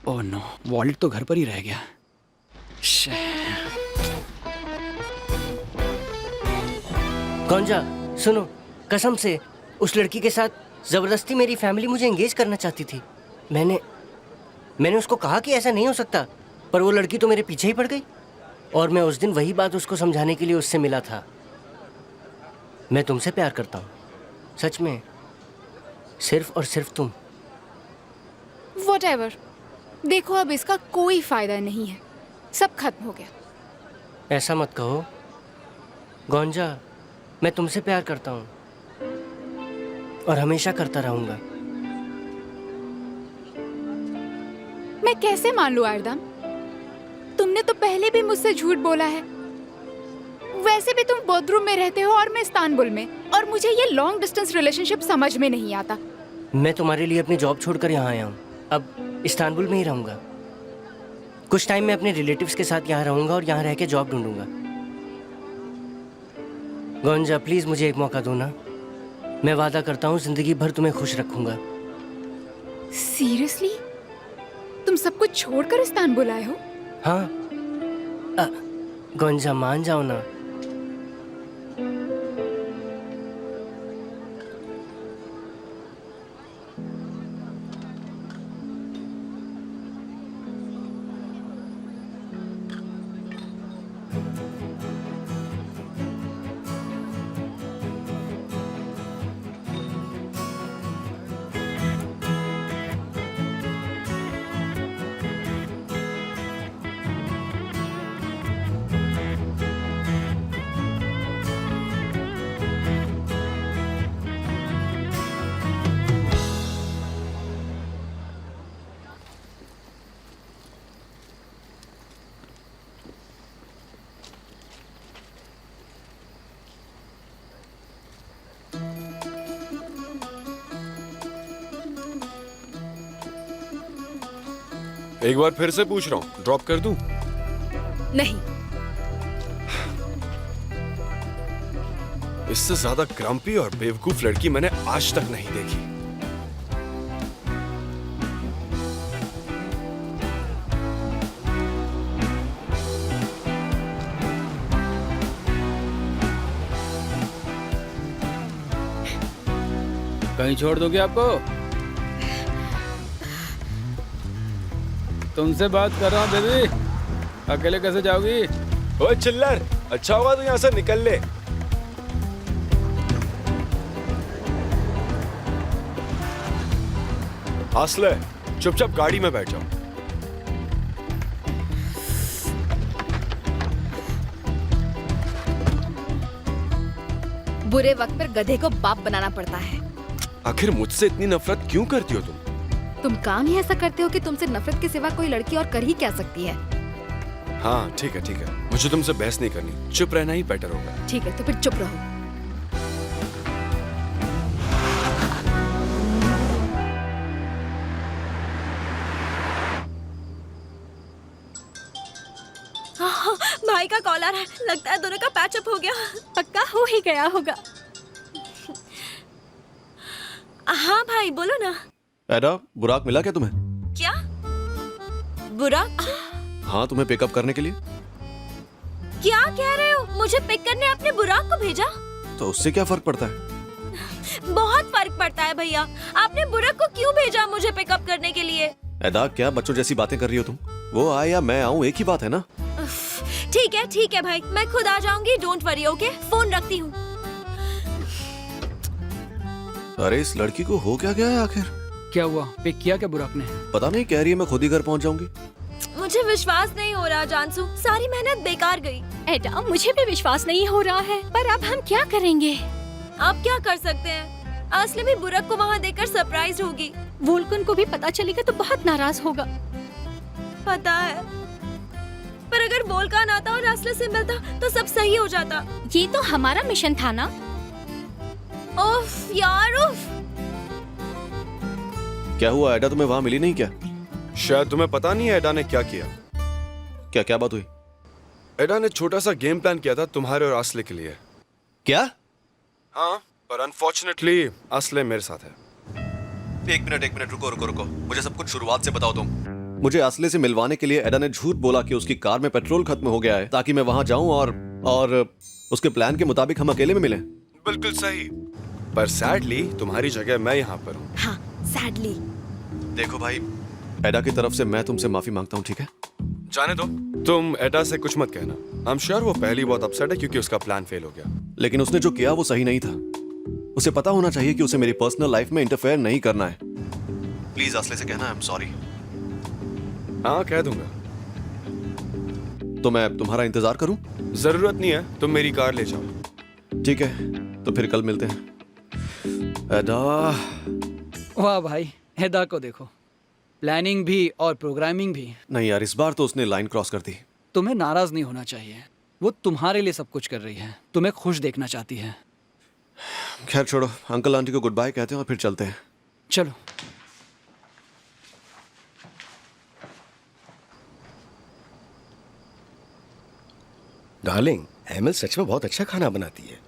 Speaker 3: ओह नो, वॉलेट तो घर पर ही रह गया।
Speaker 11: गंजा सुनो, कसम से उस लड़की के साथ जबरदस्ती मेरी फैमिली मुझे एंगेज करना चाहती थी। मैंने उसको कहा कि ऐसा नहीं हो सकता, पर वो लड़की तो मेरे पीछे ही पड़ गई। और मैं उस दिन वही बात उसको समझाने के लिए उससे मिला था। मैं तुमसे प्यार करता हूँ, सच में, सिर्फ और सिर्फ तुम।
Speaker 6: Whatever. देखो अब इसका कोई फायदा नहीं है, सब खत्म हो गया।
Speaker 11: ऐसा मत कहो गंजा, मैं तुमसे प्यार करता हूँ और हमेशा करता रहूंगा।
Speaker 6: मैं कैसे मान लूं आयरदान? तुमने तो पहले भी मुझसे झूठ बोला है। वैसे भी तुम बोद्रुम में रहते हो और मैं इस्तांबुल में, और मुझे ये लॉन्ग डिस्टेंस रिलेशनशिप समझ में नहीं आता।
Speaker 11: मैं तुम्हारे लिए अपनी जॉब छोड़कर यहाँ आया हूँ, अब इस्तांबुल में ही रहूंगा। कुछ टाइम मैं अपने रिलेटिव्स के साथ यहाँ रहूंगा और यहाँ रह के जॉब ढूंढूंगा। गंजा प्लीज मुझे एक मौका दो ना, मैं वादा करता हूँ जिंदगी भर तुम्हें खुश रखूंगा।
Speaker 6: सीरियसली? तुम सब कुछ छोड़कर इस्तांबुल आए हो?
Speaker 11: हाँ गंजा मान जाओ ना।
Speaker 2: एक बार फिर से पूछ रहा हूँ, ड्रॉप कर दूं?
Speaker 1: नहीं।
Speaker 2: इससे ज्यादा क्रम्पी और बेवकूफ लड़की मैंने आज तक नहीं देखी।
Speaker 3: कहीं छोड़ दोगे आपको? तुमसे बात कर रहा हूँ बेबी, अकेले कैसे जाओगी?
Speaker 2: ओए चिल्लर, अच्छा होगा तू यहाँ से निकल ले। हासले, चुपचाप गाड़ी में बैठ जाओ।
Speaker 1: बुरे वक्त पर गधे को बाप बनाना पड़ता है।
Speaker 2: आखिर मुझसे इतनी नफरत क्यों करती हो तुम?
Speaker 1: तुम काम ही ऐसा करते हो कि तुमसे नफरत के सिवा कोई लड़की और कर ही क्या सकती है।
Speaker 2: हाँ ठीक है, मुझे तुमसे बहस नहीं करनी, चुप रहना ही बेटर होगा।
Speaker 1: ठीक है तो फिर चुप रहो।
Speaker 5: भाई का कॉल आ रहा है, लगता है दोनों का पैचअप हो गया।
Speaker 1: पक्का हो ही गया होगा।
Speaker 5: हाँ भाई बोलो ना।
Speaker 4: एडा, बुराक मिला क्या तुम्हें?
Speaker 5: क्या? बुरा?
Speaker 4: हाँ, तुम्हें पिकअप करने के लिए।
Speaker 5: क्या कह रहे हो? मुझे पिक करने आपने बुराक को भेजा?
Speaker 4: तो उससे क्या फर्क पड़ता है?
Speaker 5: बहुत फर्क पड़ता है भैया। आपने बुराक को क्यों भेजा मुझे पिकअप करने के लिए?
Speaker 4: एडा, क्या बच्चों जैसी बातें कर रही हो तुम? वो आए या मैं आऊँ, एक ही बात है ना।
Speaker 5: ठीक है भाई, मैं खुद आ जाऊंगी, डोंट वरी। ओके, फोन रखती हूँ।
Speaker 4: अरे इस लड़की को हो क्या गया है आखिर?
Speaker 3: क्या हुआ? पिक किया क्या बुराक ने?
Speaker 4: पता नहीं, कह रही है मैं खुद ही घर पहुंच जाऊंगी।
Speaker 5: मुझे विश्वास नहीं हो रहा जानसू, सारी मेहनत बेकार गई।
Speaker 13: एडा, मुझे भी विश्वास नहीं हो रहा है, पर अब हम क्या करेंगे?
Speaker 5: आप क्या कर सकते हैं? असली भी बुरक को वहाँ देखकर सरप्राइज होगी।
Speaker 13: वोल्कन को भी पता चलेगा तो बहुत नाराज होगा।
Speaker 5: पता है, पर अगर वोल्कान आता और असली से मिलता तो सब सही हो जाता।
Speaker 13: ये तो हमारा मिशन था ना।
Speaker 5: उफ यार उफ।
Speaker 4: क्या हुआ एडा, तुम्हें वहां मिली नहीं क्या?
Speaker 2: शायद तुम्हें पता नहीं है एडा ने क्या किया।
Speaker 4: क्या क्या बात हुई?
Speaker 2: एडा ने छोटा सा गेम प्लान किया था तुम्हारे और असले के लिए।
Speaker 4: क्या?
Speaker 2: हाँ, पर अनफॉर्चुनेटली असले मेरे साथ है।
Speaker 4: एक मिनट, रुको, मुझे सब कुछ शुरुआत से बताओ तुम। मुझे असले से मिलवाने के लिए एडा ने झूठ बोला कि उसकी कार में पेट्रोल खत्म हो गया है, ताकि मैं वहां जाऊं और उसके प्लान के मुताबिक हम अकेले में मिलें।
Speaker 2: बिल्कुल सही, पर सैडली तुम्हारी जगह मैं यहाँ पर हूँ।
Speaker 1: हाँ, सैडली।
Speaker 4: देखो भाई, एडा की तरफ से मैं तुमसे माफी मांगता हूँ, ठीक है?
Speaker 2: जाने दो, तुम एडा से कुछ मत कहना। आई एम श्योर वो पहली बहुत अपसेट है क्योंकि उसका प्लान फेल हो गया।
Speaker 4: लेकिन उसने जो किया वो सही नहीं था। उसे पता होना चाहिए कि उसे मेरी पर्सनल लाइफ में इंटरफेयर नहीं करना है। प्लीज असले से कहना आई एम सॉरी।
Speaker 2: हाँ, कह दूंगा।
Speaker 4: तो मैं तुम्हारा इंतजार करूं?
Speaker 2: जरूरत नहीं है, तुम मेरी कार ले जाओ।
Speaker 4: ठीक है, तो फिर कल मिलते हैं। एडा,
Speaker 3: वाह भाई, एडा को देखो, प्लानिंग भी और प्रोग्रामिंग भी।
Speaker 4: नहीं यार, इस बार तो उसने लाइन क्रॉस कर दी।
Speaker 3: तुम्हें नाराज नहीं होना चाहिए, वो तुम्हारे लिए सब कुछ कर रही है, तुम्हें खुश देखना चाहती है।
Speaker 4: खैर छोड़ो, अंकल आंटी को गुड बाय कहते हैं और फिर चलते हैं।
Speaker 3: चलो।
Speaker 14: डार्लिंग, एमएल सच में बहुत अच्छा खाना बनाती है।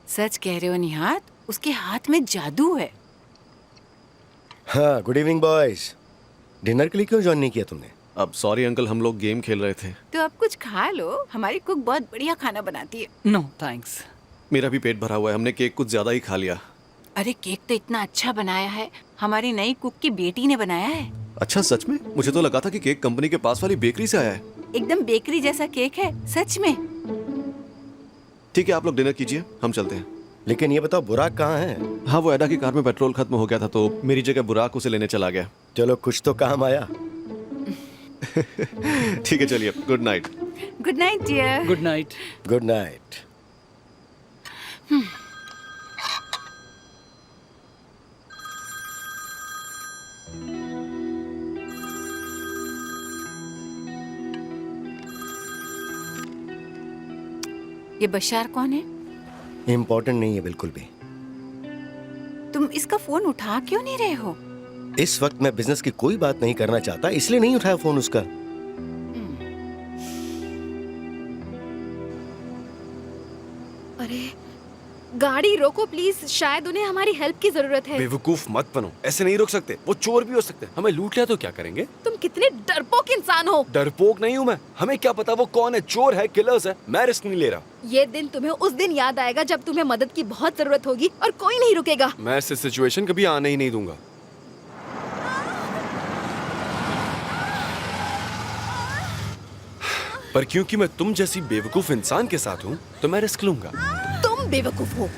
Speaker 9: सच कह रहे हो निहात, उसके हाथ में जादू है।
Speaker 14: हाँ, गुड इवनिंग बॉयज। डिनर के लिए क्यों ज्वाइन नहीं किया तुमने?
Speaker 4: अब सॉरी अंकल, हम लोग गेम खेल रहे थे।
Speaker 9: तो अब कुछ खा लो, हमारी कुक बहुत बढ़िया खाना बनाती है।
Speaker 3: No thanks.
Speaker 4: मेरा भी पेट भरा हुआ है, हमने केक कुछ ज्यादा ही खा लिया।
Speaker 9: अरे केक तो इतना अच्छा बनाया है, हमारी नई कुक की बेटी ने बनाया है।
Speaker 4: अच्छा, सच में? मुझे तो लगा था कि केक कंपनी के पास वाली बेकरी से आया है।
Speaker 9: एकदम बेकरी जैसा केक है, सच में।
Speaker 4: ठीक है, आप लोग डिनर कीजिए, हम चलते हैं।
Speaker 14: लेकिन ये बताओ, बुराक कहाँ है?
Speaker 4: हाँ, वो एडा की कार में पेट्रोल खत्म हो गया था तो मेरी जगह बुराक उसे लेने चला गया।
Speaker 14: चलो, कुछ तो काम आया।
Speaker 4: ठीक है, चलिए, good night.
Speaker 9: Good night dear.
Speaker 3: Good night.
Speaker 14: Good night.
Speaker 9: ये बशार कौन है?
Speaker 14: इम्पोर्टेंट नहीं है बिल्कुल भी।
Speaker 9: तुम इसका फोन उठा क्यों नहीं रहे हो?
Speaker 14: इस वक्त मैं बिजनेस की कोई बात नहीं करना चाहता, इसलिए नहीं उठाया फोन उसका।
Speaker 1: अरे गाड़ी रोको प्लीज, शायद उन्हें हमारी हेल्प की जरूरत है।
Speaker 2: बेवकूफ मत बनो, ऐसे नहीं रोक सकते। वो चोर भी हो सकते हैं, हमें लूट लिया तो क्या करेंगे?
Speaker 1: तुम कितने डरपोक इंसान हो।
Speaker 2: डरपोक नहीं हूँ मैं, हमें क्या पता वो कौन है, चोर है, किलर्स है, मैं रिस्क नहीं ले रहा।
Speaker 1: ये दिन तुम्हें उस दिन याद आएगा जब तुम्हें मदद की बहुत जरूरत होगी और कोई नहीं रुकेगा।
Speaker 2: मैं ऐसी सिचुएशन कभी आने ही नहीं दूंगा। पर क्योंकि मैं तुम जैसी बेवकूफ इंसान के साथ हूँ तो मैं रिस्क लूंगा।
Speaker 1: तुम बेवकूफ हो।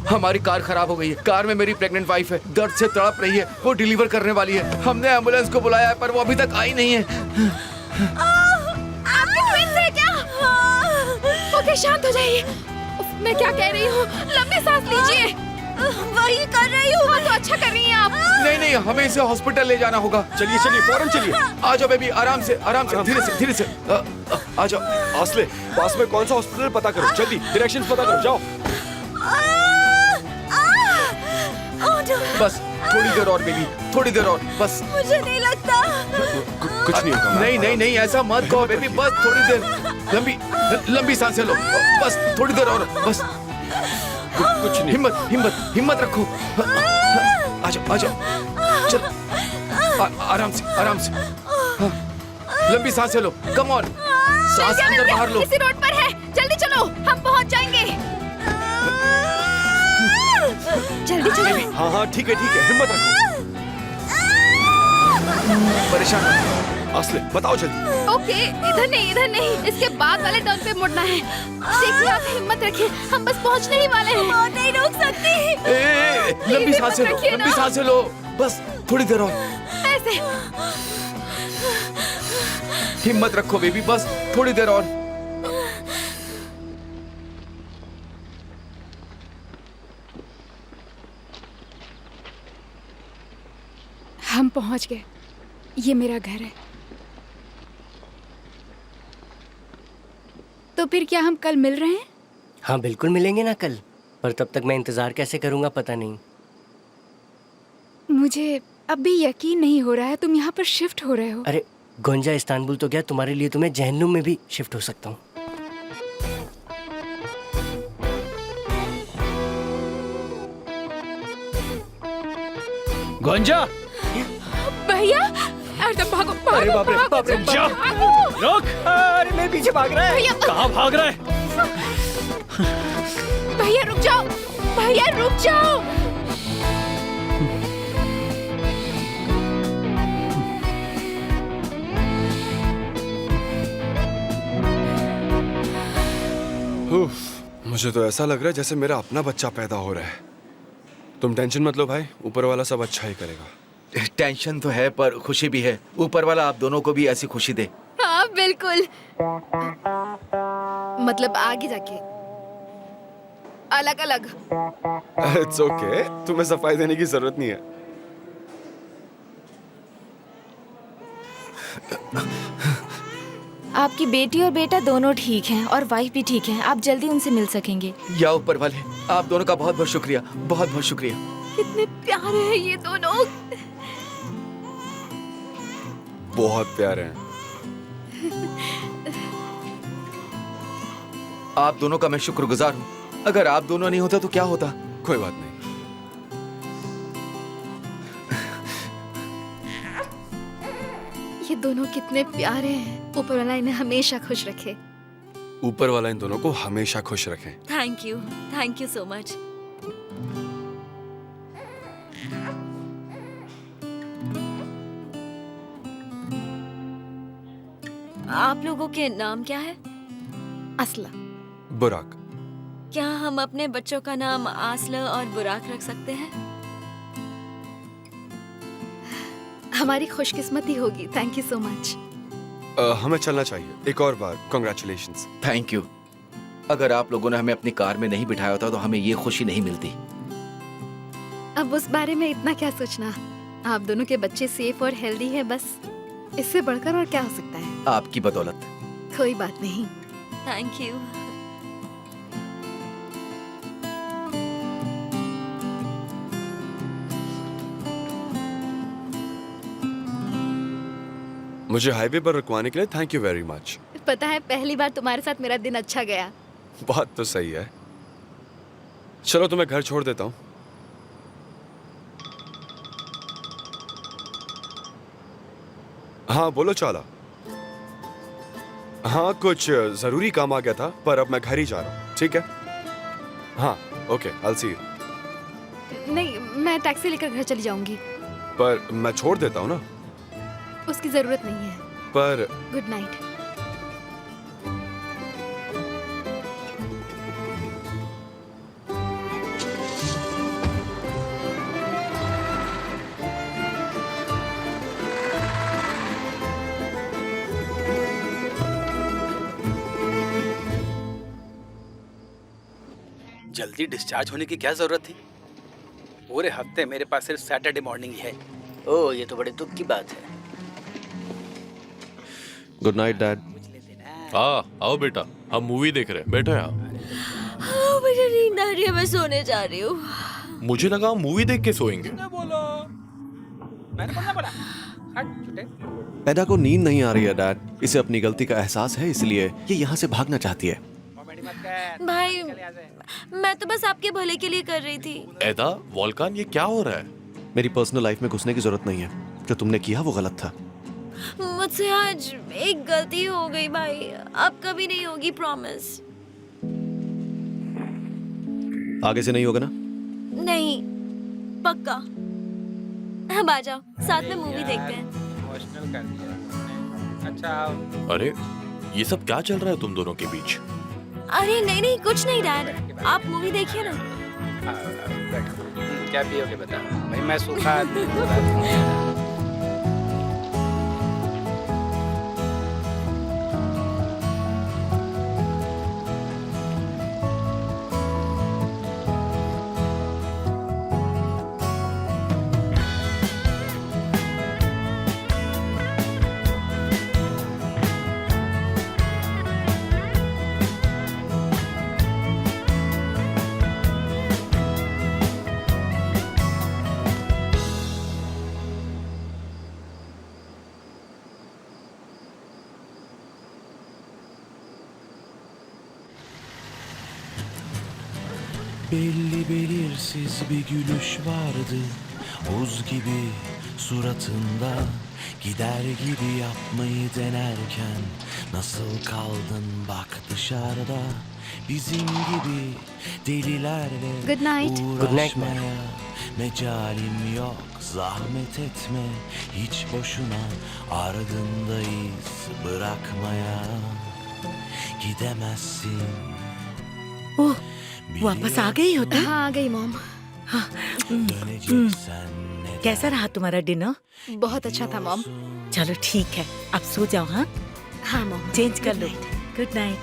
Speaker 8: हमारी कार खराब हो गई है। कार में मेरी प्रेग्नेंट वाइफ है, दर्द से तड़प रही है, वो डिलीवर करने वाली है। हमने एम्बुलेंस को बुलाया है पर वो अभी तक आई नहीं है।
Speaker 1: आपके ट्विंस हैं क्या? ओके, शांत हो जाइए। मैं क्या कह रही हूँ, लंबी सांस लीजिए। वही कर रही हूँ। हाँ, तो अच्छा कर रही हैं आप।
Speaker 8: नहीं नहीं, हमें इसे हॉस्पिटल ले जाना होगा।
Speaker 2: चलिए चलिए, फौरन चलिए।
Speaker 8: आ जाओ बेबी, आराम से धीरे से आ जाओ।
Speaker 2: आसले, पास में कौन सा हॉस्पिटल पता करो, जल्दी डायरेक्शंस पता करो, जाओ।
Speaker 8: बस थोड़ी देर और बेबी, थोड़ी देर और, बस।
Speaker 5: मुझे नहीं लगता।
Speaker 2: कुछ नहीं होगा।
Speaker 8: नहीं, ऐसा मत कहो बेबी, बस थोड़ी देर। लंबी सांसें लो, बस थोड़ी देर और, बस।
Speaker 2: कुछ नहीं।
Speaker 8: हिम्मत रखो। आ जाओ चल, आराम से। हाँ, लंबी सांसें लो, कम ऑन। सांस अंदर बाहर लो।
Speaker 1: इसी रोड पर है, जल्दी चलो, हम पहुंच जाएंगे। जल्दी चलो।
Speaker 2: हाँ, ठीक है, हिम्मत रखो।
Speaker 8: परेशान
Speaker 2: असले बताओ जल्दी।
Speaker 1: ओके, इधर नहीं, इसके बाद वाले टर्न पे मुड़ना है। देखिए आप हिम्मत रखिए, हम बस पहुंचने ही वाले हैं।
Speaker 5: और नहीं रोक सकती।
Speaker 8: लंबी सांसें लो,
Speaker 1: रखिए ना।
Speaker 8: लंबी सांसें लो, बस थोड़ी देर और।
Speaker 1: ऐसे
Speaker 8: हिम्मत रखो बेबी, बस थोड़ी देर और।
Speaker 13: हम पहुंच गए। ये मेरा घर है। तो फिर क्या हम कल मिल रहे हैं?
Speaker 11: हाँ बिल्कुल मिलेंगे ना कल, पर तब तक मैं इंतजार कैसे करूंगा पता नहीं।
Speaker 13: मुझे अब भी यकीन नहीं हो रहा है तुम यहाँ पर शिफ्ट हो रहे हो।
Speaker 11: अरे गोंजा, इस्तांबुल तो क्या, तुम्हारे लिए तो मैं जहन्नुम में भी शिफ्ट हो सकता हूँ।
Speaker 3: गोंजा,
Speaker 13: भैया, अरे भागो,
Speaker 3: अरे बाप रे, बाप रे, जा, रुक, अरे मेरे पीछे भाग रहा है। कहाँ भाग रहा है?
Speaker 13: भैया रुक जाओ, भैया रुक जाओ।
Speaker 2: उफ, मुझे तो ऐसा लग रहा है जैसे मेरा अपना बच्चा पैदा हो रहा है। तुम टेंशन मत लो भाई, ऊपर वाला सब अच्छा ही करेगा।
Speaker 8: टेंशन तो है पर खुशी भी है। ऊपर वाला आप दोनों को भी ऐसी खुशी दे।
Speaker 1: हाँ बिल्कुल, मतलब आगे जाके अलग अलग।
Speaker 2: इट्स ओके, तुम्हें सफाई देने की जरूरत नहीं है।
Speaker 6: आपकी बेटी और बेटा दोनों ठीक हैं और वाइफ भी ठीक है। आप जल्दी उनसे मिल सकेंगे।
Speaker 8: या ऊपर वाले, आप दोनों का बहुत बहुत शुक्रिया, बहुत बहुत शुक्रिया।
Speaker 1: कितने प्यारे हैं ये दोनों।
Speaker 2: बहुत प्यारे हैं।
Speaker 8: आप दोनों का मैं शुक्रगुजार हूँ। अगर आप दोनों नहीं होता तो क्या होता?
Speaker 2: कोई बात नहीं।
Speaker 1: ये दोनों कितने प्यारे हैं। ऊपर वाला इन्हें हमेशा खुश रखे।
Speaker 2: ऊपर वाला इन दोनों को हमेशा खुश रखे।
Speaker 5: Thank you so much. आप लोगों के नाम क्या है?
Speaker 1: असला।
Speaker 2: बुराक।
Speaker 5: क्या हम अपने बच्चों का नाम आसला और बुराक रख सकते हैं?
Speaker 1: हमारी खुशकिस्मती होगी। Thank you so much.
Speaker 2: हमें चलना चाहिए। एक और बार कांग्रेचुलेशंस।
Speaker 8: Thank you. अगर आप लोगों ने हमें अपनी कार में नहीं बिठाया होता तो हमें ये खुशी नहीं मिलती।
Speaker 1: अब उस बारे में इतना क्या सोचना। आप दोनों के बच्चे सेफ और हेल्दी हैं, बस इससे बढ़कर और क्या हो सकता है।
Speaker 8: आपकी बदौलत।
Speaker 1: कोई बात नहीं।
Speaker 5: Thank you.
Speaker 2: मुझे हाईवे पर रुकवाने के लिए थैंक यू वेरी मच।
Speaker 1: पता है, पहली बार तुम्हारे साथ मेरा दिन अच्छा गया।
Speaker 2: बात तो सही है। चलो तुम्हें घर छोड़ देता हूँ। हाँ बोलो चाला। हाँ कुछ जरूरी काम आ गया था, पर अब मैं घर ही जा रहा हूँ। ठीक है? हाँ okay, I will see you.
Speaker 1: नहीं, मैं टैक्सी लेकर घर चली जाऊंगी।
Speaker 2: पर मैं छोड़ देता हूँ ना।
Speaker 1: उसकी जरूरत नहीं है।
Speaker 2: पर
Speaker 1: गुड नाइट।
Speaker 12: जल्दी डिस्चार्ज होने की क्या जरूरत थी? पूरे हफ्ते मेरे पास सिर्फ सैटरडे मॉर्निंग ही है।
Speaker 11: ओह, ये तो बड़े दुख की बात है।
Speaker 4: Good night dad.
Speaker 10: आओ बेटा, हम मूवी देख रहे हैं। बैठो यहाँ।
Speaker 5: मुझे नींद आ रही है, मैं सोने जा रही हूँ।
Speaker 10: मुझे लगा हम मूवी देख के सोएंगे।
Speaker 4: एडा को नींद नहीं आ रही है डैड। इसे अपनी गलती का एहसास है, इसलिए ये यहाँ से भागना चाहती है।
Speaker 5: भाई, मैं तो बस आपके भले के लिए कर रही थी।
Speaker 10: एदा, वॉल्कान, ये क्या हो रहा है?
Speaker 4: मेरी पर्सनल लाइफ में घुसने की जरूरत नहीं है। जो तुमने किया वो गलत था।
Speaker 5: मुझसे आज एक गलती हो गई भाई, अब कभी नहीं होगी, प्रॉमिस।
Speaker 4: आगे से नहीं होगा ना?
Speaker 5: नहीं, पक्का। अब आ जाओ, साथ में मूवी देखते हैं।
Speaker 12: अच्छा आओ।
Speaker 10: अरे ये सब क्या चल रहा है तुम दोनों के बीच?
Speaker 5: अरे नहीं नहीं कुछ नहीं डैड, आप मूवी देखिए ना।
Speaker 12: बैठो। क्या पियोगे बता भाई, मैं सूखा आदमी हूँ।
Speaker 15: Belli belirsiz bir gülüş vardı, buz gibi suratında. Gider gibi yapmayı denerken nasıl kaldın bak dışarıda. Bizim gibi delilerle
Speaker 1: Good night.
Speaker 11: Good night, ma'am.
Speaker 15: uğraşmaya mecalim yok. Zahmet etme hiç boşuna, ardındayız bırakmaya. Gidemezsin.
Speaker 16: ओह, वापस आ गई हो तुम?
Speaker 1: हाँ आ गई mom.
Speaker 15: Döneceksen neden?
Speaker 16: कैसा रहा तुम्हारा dinner?
Speaker 1: बहुत अच्छा था मॉम।
Speaker 16: चलो ठीक है, अब सो जाओ। हाँ
Speaker 1: हाँ मॉम।
Speaker 16: चेंज कर लो। Good night.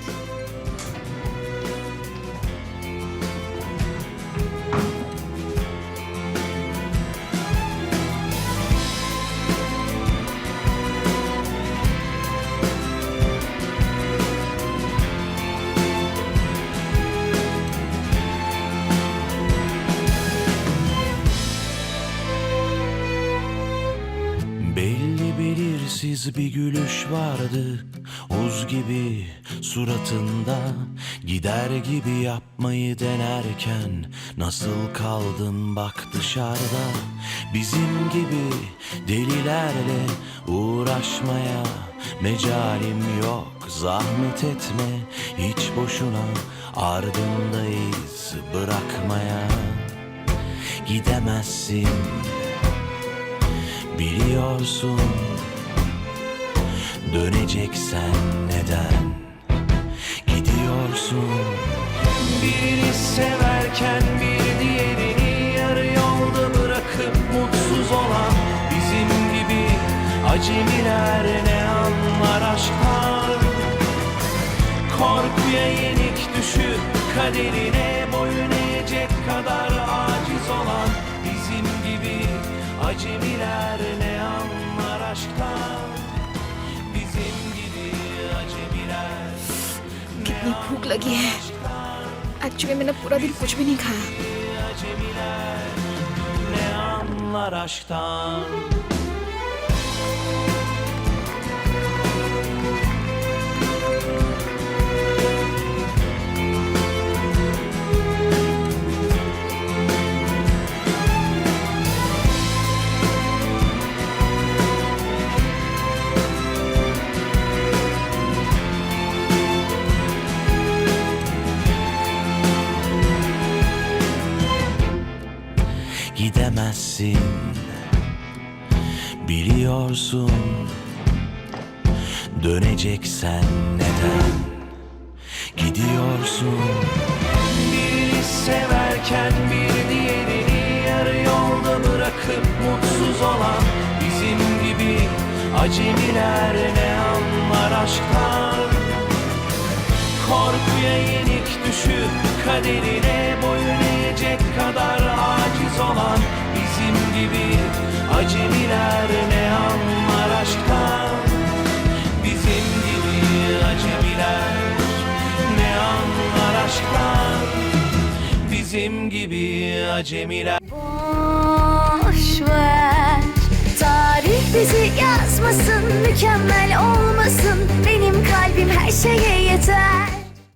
Speaker 15: Belli belirsiz bir gülüş vardı, buz gibi suratında. Gider gibi yapmayı denerken nasıl kaldın bak dışarıda. Bizim gibi delilerle uğraşmaya mecalim yok. Zahmet etme hiç boşuna, ardındayız bırakmaya. Gidemezsin biliyorsun, döneceksen neden gidiyorsun? Birini severken bir diğerini yarı yolda bırakıp mutsuz olan bizim gibi acemiler ne anlar aşktan? Korkuya yenik düşüp kaderine boyun eğecek kadar aciz olan bizim gibi acemiler ne anlar aşktan? Bizim gibi acemiler
Speaker 1: कितनी भूख लगी है। Actually मैंने पूरा दिन कुछ भी नहीं खाया।
Speaker 15: acemiler ne anlar aşktan? Gidemezsin biliyorsun, döneceksen neden gidiyorsun? Birini severken bir diğerini yarı yolda bırakıp mutsuz olan bizim gibi acemiler ne anlar aşktan? Korkuya yenik düşüp kaderine boyun eğecek kadar aciz olan bizim gibi acemiler ne anlar aşktan? Bizim gibi acemiler ne anlar aşktan? Bizim gibi acemiler.
Speaker 17: Boş ver, tarih bizi yazmasın, mükemmel olmasın. Benim kalbim her şeye yeter.